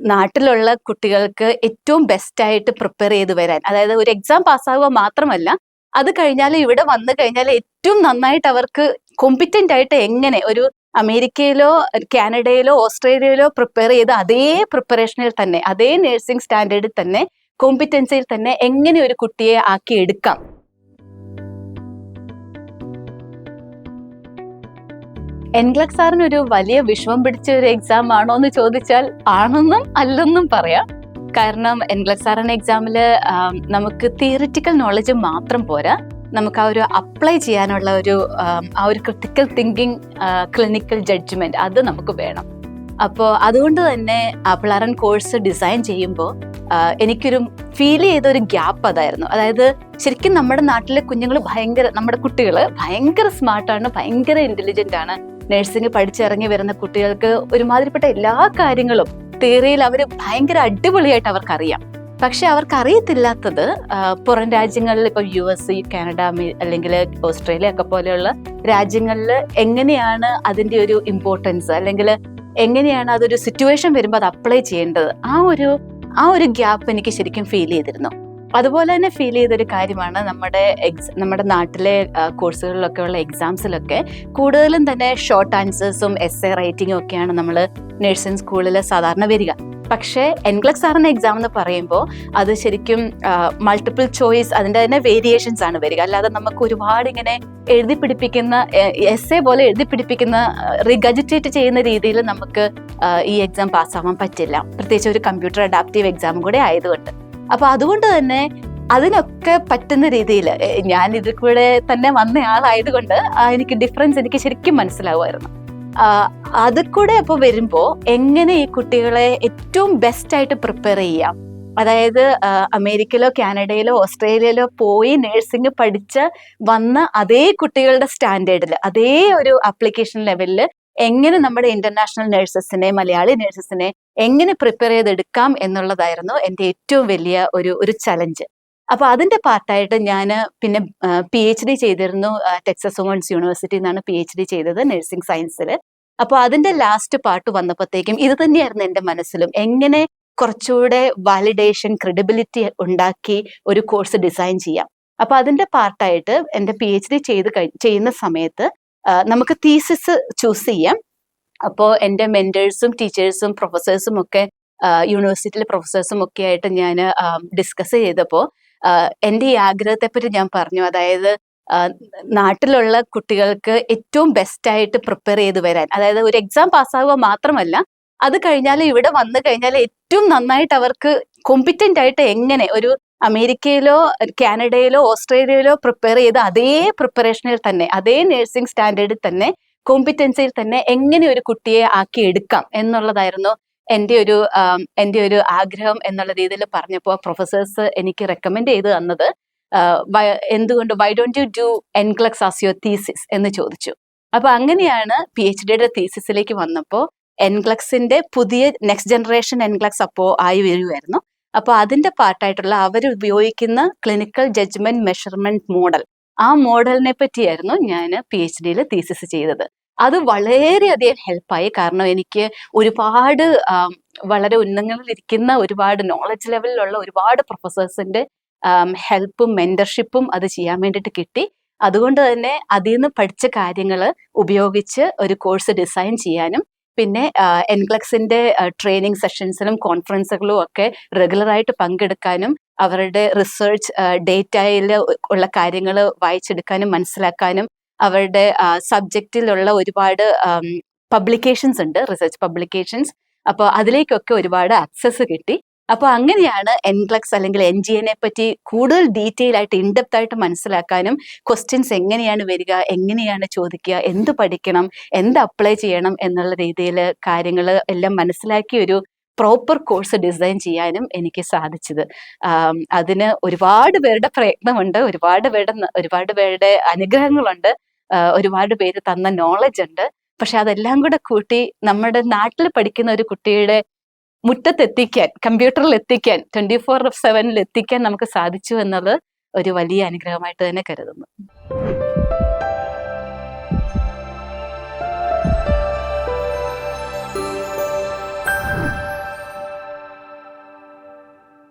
നാട്ടിലുള്ള കുട്ടികൾക്ക് ഏറ്റവും ബെസ്റ്റ് ആയിട്ട് പ്രിപ്പയർ ചെയ്ത് വരാൻ, അതായത് ഒരു എക്സാം പാസ്സാവുക മാത്രമല്ല, അത് കഴിഞ്ഞാൽ ഇവിടെ വന്നു കഴിഞ്ഞാൽ ഏറ്റവും നന്നായിട്ട് അവർക്ക് കോമ്പിറ്റന്റ് ആയിട്ട് എങ്ങനെ ഒരു അമേരിക്കയിലോ കാനഡയിലോ ഓസ്ട്രേലിയയിലോ പ്രിപ്പയർ ചെയ്ത് അതേ പ്രിപ്പറേഷനിൽ തന്നെ, അതേ നഴ്സിംഗ് സ്റ്റാൻഡേർഡിൽ തന്നെ, കോമ്പിറ്റൻസിയിൽ തന്നെ എങ്ങനെ ഒരു കുട്ടിയെ ആക്കി എടുക്കാം. എൻഗ്ലക് സാറിന് ഒരു വലിയ വിഷമം പിടിച്ച ഒരു എക്സാം ആണോ എന്ന് ചോദിച്ചാൽ ആണെന്നും അല്ലെന്നും പറയാം. കാരണം എൻഗ്ലക് സാറിന്റെ എക്സാമില് നമുക്ക് തിയറിറ്റിക്കൽ നോളജ് മാത്രം പോരാ, നമുക്ക് ആ ഒരു അപ്ലൈ ചെയ്യാനുള്ള ആ ഒരു ക്രിട്ടിക്കൽ തിങ്കിങ്, ക്ലിനിക്കൽ ജഡ്ജ്മെന്റ് അത് നമുക്ക് വേണം. അപ്പോൾ അതുകൊണ്ട് തന്നെ പിളറൻ കോഴ്സ് ഡിസൈൻ ചെയ്യുമ്പോൾ എനിക്കൊരു ഫീൽ ചെയ്ത ഒരു ഗ്യാപ്പ് അതായിരുന്നു. അതായത് ശരിക്കും നമ്മുടെ നാട്ടിലെ കുഞ്ഞുങ്ങൾ നമ്മുടെ കുട്ടികൾ ഭയങ്കര സ്മാർട്ടാണ്, ഭയങ്കര ഇന്റലിജന്റ് ആണ്. നഴ്സിംഗ് പഠിച്ചിറങ്ങി വരുന്ന കുട്ടികൾക്ക് ഒരുമാതിരിപ്പെട്ട എല്ലാ കാര്യങ്ങളും തിയറിയിൽ അവർ ഭയങ്കര അടിപൊളിയായിട്ട് അവർക്കറിയാം. പക്ഷെ അവർക്ക് അറിയത്തില്ലാത്തത് പുറം രാജ്യങ്ങളിൽ, ഇപ്പൊ US, കാനഡ അല്ലെങ്കിൽ ഓസ്ട്രേലിയ ഒക്കെ പോലെയുള്ള രാജ്യങ്ങളിൽ എങ്ങനെയാണ് അതിന്റെ ഒരു ഇമ്പോർട്ടൻസ്, അല്ലെങ്കിൽ എങ്ങനെയാണ് അതൊരു സിറ്റുവേഷൻ വരുമ്പോൾ അത് അപ്ലൈ ചെയ്യേണ്ടത്, ആ ഒരു ഗ്യാപ്പ് എനിക്ക് ശരിക്കും ഫീൽ ചെയ്തിരുന്നു. അതുപോലെ തന്നെ ഫീൽ ചെയ്തൊരു കാര്യമാണ് നമ്മുടെ നാട്ടിലെ കോഴ്സുകളിലൊക്കെ ഉള്ള എക്സാംസിലൊക്കെ കൂടുതലും തന്നെ ഷോർട്ട് ആൻസേഴ്സും എസ്സേ റൈറ്റിംഗും ഒക്കെയാണ് നമ്മൾ നഴ്സിംഗ് സ്കൂളിൽ സാധാരണ വരിക. പക്ഷേ എൻഗ്ലക് സാറിന്റെ എക്സാം എന്ന് പറയുമ്പോൾ അത് ശരിക്കും മൾട്ടിപ്പിൾ ചോയ്സ്, അതിന്റെ തന്നെ വേരിയേഷൻസ് ആണ് വരിക. അല്ലാതെ നമുക്ക് ഒരുപാട് ഇങ്ങനെ എഴുതി പിടിപ്പിക്കുന്ന എസ്സേ പോലെ എഴുതി പിടിപ്പിക്കുന്ന റിഗജിറ്റേറ്റ് ചെയ്യുന്ന രീതിയിൽ നമുക്ക് ഈ എക്സാം പാസ്സാവാൻ പറ്റില്ല, പ്രത്യേകിച്ച് ഒരു കമ്പ്യൂട്ടർ അഡാപ്റ്റീവ് എക്സാമും കൂടെ ആയതുകൊണ്ട്. അപ്പൊ അതുകൊണ്ട് തന്നെ അതിനൊക്കെ പറ്റുന്ന രീതിയിൽ ഞാൻ ഇതിൽ കൂടെ തന്നെ വന്ന ആളായതുകൊണ്ട് എനിക്ക് ഡിഫറൻസ് എനിക്ക് ശരിക്കും മനസ്സിലാവുമായിരുന്നു. അത് കൂടെ അപ്പോൾ വരുമ്പോൾ എങ്ങനെ ഈ കുട്ടികളെ ഏറ്റവും ബെസ്റ്റ് ആയിട്ട് പ്രിപ്പയർ ചെയ്യാം, അതായത് അമേരിക്കയിലോ കാനഡയിലോ ഓസ്ട്രേലിയയിലോ പോയി നഴ്സിംഗ് പഠിച്ച് വന്ന അതേ കുട്ടികളുടെ സ്റ്റാൻഡേർഡിൽ, അതേ ഒരു ആപ്ലിക്കേഷൻ ലെവലിൽ എങ്ങനെ നമ്മുടെ ഇന്റർനാഷണൽ നഴ്സസിനെ, മലയാളി നഴ്സസിനെ എങ്ങനെ പ്രിപ്പയർ ചെയ്തെടുക്കാം എന്നുള്ളതായിരുന്നു എൻ്റെ ഏറ്റവും വലിയ ഒരു ചലഞ്ച്. അപ്പൊ അതിന്റെ പാർട്ടായിട്ട് ഞാൻ പിന്നെ PhD ചെയ്തിരുന്നു. ടെക്സസ് വുമൺസ് യൂണിവേഴ്സിറ്റി നിന്നാണ് PhD ചെയ്തത് നഴ്സിംഗ് സയൻസിൽ. അപ്പോൾ അതിന്റെ ലാസ്റ്റ് പാർട്ട് വന്നപ്പോഴത്തേക്കും ഇത് തന്നെയായിരുന്നു എൻ്റെ മനസ്സിലും, എങ്ങനെ കുറച്ചുകൂടെ വാലിഡേഷൻ, ക്രെഡിബിലിറ്റി ഉണ്ടാക്കി ഒരു കോഴ്സ് ഡിസൈൻ ചെയ്യാം. അപ്പൊ അതിന്റെ പാർട്ടായിട്ട് എൻ്റെ PhD ചെയ്യുന്ന സമയത്ത് നമുക്ക് തീസിസ് ചൂസ് ചെയ്യാം. അപ്പോൾ എൻ്റെ മെന്റേഴ്സും ടീച്ചേഴ്സും പ്രൊഫസേഴ്സും ഒക്കെ യൂണിവേഴ്സിറ്റിയിലെ പ്രൊഫസേഴ്സും ഒക്കെ ആയിട്ട് ഞാൻ ഡിസ്കസ് ചെയ്തപ്പോൾ എൻ്റെ ഈ ആഗ്രഹത്തെപ്പറ്റി ഞാൻ പറഞ്ഞു. അതായത് നാട്ടിലുള്ള കുട്ടികൾക്ക് ഏറ്റവും ബെസ്റ്റ് ആയിട്ട് പ്രിപ്പയർ ചെയ്ത് വരാൻ, അതായത് ഒരു എക്സാം പാസ്സാവുക മാത്രമല്ല, അത് കഴിഞ്ഞാൽ ഇവിടെ വന്നു കഴിഞ്ഞാൽ ഏറ്റവും നന്നായിട്ട് അവർക്ക് കോമ്പിറ്റന്റ് ആയിട്ട് എങ്ങനെ ഒരു അമേരിക്കയിലോ കാനഡയിലോ ഓസ്ട്രേലിയയിലോ പ്രിപ്പയർ ചെയ്ത് അതേ പ്രിപ്പറേഷനിൽ തന്നെ, അതേ നഴ്സിംഗ് സ്റ്റാൻഡേർഡിൽ തന്നെ, കോമ്പിറ്റൻസിയിൽ തന്നെ എങ്ങനെ ഒരു കുട്ടിയെ ആക്കി എടുക്കാം എന്നുള്ളതായിരുന്നു എൻ്റെ ഒരു ആഗ്രഹം എന്നുള്ള രീതിയിൽ പറഞ്ഞപ്പോൾ പ്രൊഫസേഴ്സ് എനിക്ക് റെക്കമെൻഡ് ചെയ്ത് തന്നത് എന്തുകൊണ്ട് വൈ ഡോണ്ട് യു ഡു എൻഗ്ലക്സ് ആസ് യുവർ തീസിസ് എന്ന് ചോദിച്ചു. അപ്പൊ അങ്ങനെയാണ് PhDയുടെ തീസിസിലേക്ക് വന്നപ്പോൾ എൻഗ്ലക്സിന്റെ പുതിയ നെക്സ്റ്റ് ജനറേഷൻ എൻഗ്ലക്സ് അപ്പോൾ ആയി വരുമായിരുന്നു. അപ്പൊ അതിന്റെ പാർട്ടായിട്ടുള്ള അവർ ഉപയോഗിക്കുന്ന ക്ലിനിക്കൽ ജഡ്ജ്മെന്റ് മെഷർമെന്റ് മോഡൽ, ആ മോഡലിനെ പറ്റിയായിരുന്നു ഞാൻ PhDയിൽ തീസിസ് ചെയ്തത്. അത് വളരെയധികം ഹെൽപ്പായി. കാരണം എനിക്ക് ഒരുപാട് വളരെ ഉന്നതങ്ങളിലിരിക്കുന്ന ഒരുപാട് നോളജ് ലെവലിലുള്ള ഒരുപാട് പ്രൊഫസേഴ്സിന്റെ ഹെൽപ്പും മെന്റർഷിപ്പും അത് ചെയ്യാൻ വേണ്ടിയിട്ട് കിട്ടി. അതുകൊണ്ട് തന്നെ അതിൽ നിന്ന് പഠിച്ച കാര്യങ്ങൾ ഉപയോഗിച്ച് ഒരു കോഴ്സ് ഡിസൈൻ ചെയ്യാനും, പിന്നെ എൻഗ്ലക്സിന്റെ ട്രെയിനിങ് സെഷൻസിലും കോൺഫറൻസുകളും ഒക്കെ റെഗുലറായിട്ട് പങ്കെടുക്കാനും, അവരുടെ റിസർച്ച് ഡേറ്റയിൽ ഉള്ള കാര്യങ്ങൾ വായിച്ചെടുക്കാനും മനസ്സിലാക്കാനും, അവരുടെ സബ്ജക്റ്റിലുള്ള ഒരുപാട് പബ്ലിക്കേഷൻസ് ഉണ്ട്, റിസർച്ച് പബ്ലിക്കേഷൻസ്. അപ്പോൾ അതിലേക്കൊക്കെ ഒരുപാട് ആക്സസ് കിട്ടി. അപ്പോൾ അങ്ങനെയാണ് എൻഗ്ലക്സ് അല്ലെങ്കിൽ NGNയെ പറ്റി കൂടുതൽ ഡീറ്റെയിൽ ആയിട്ട്, ഇൻഡെപ്ത് ആയിട്ട് മനസ്സിലാക്കാനും, ക്വസ്റ്റ്യൻസ് എങ്ങനെയാണ് വരിക, എങ്ങനെയാണ് ചോദിക്കുക, എന്ത് പഠിക്കണം, എന്ത് അപ്ലൈ ചെയ്യണം എന്നുള്ള രീതിയിൽ കാര്യങ്ങൾ എല്ലാം മനസ്സിലാക്കി ഒരു പ്രോപ്പർ കോഴ്സ് ഡിസൈൻ ചെയ്യാനും എനിക്ക് സാധിച്ചത്. അതിന് ഒരുപാട് പേരുടെ പ്രയത്നമുണ്ട്, ഒരുപാട് പേരുടെ അനുഗ്രഹങ്ങളുണ്ട്, ഒരുപാട് പേര് തന്ന നോളജ് ഉണ്ട്. പക്ഷെ അതെല്ലാം കൂടെ കൂട്ടി നമ്മുടെ നാട്ടിൽ പഠിക്കുന്ന ഒരു കുട്ടിയുടെ മുറ്റത്തെത്തിക്കാൻ, കമ്പ്യൂട്ടറിൽ എത്തിക്കാൻ, 24/7 എത്തിക്കാൻ നമുക്ക് സാധിച്ചു എന്നത് ഒരു വലിയ അനുഗ്രഹമായിട്ട് തന്നെ കരുതുന്നു.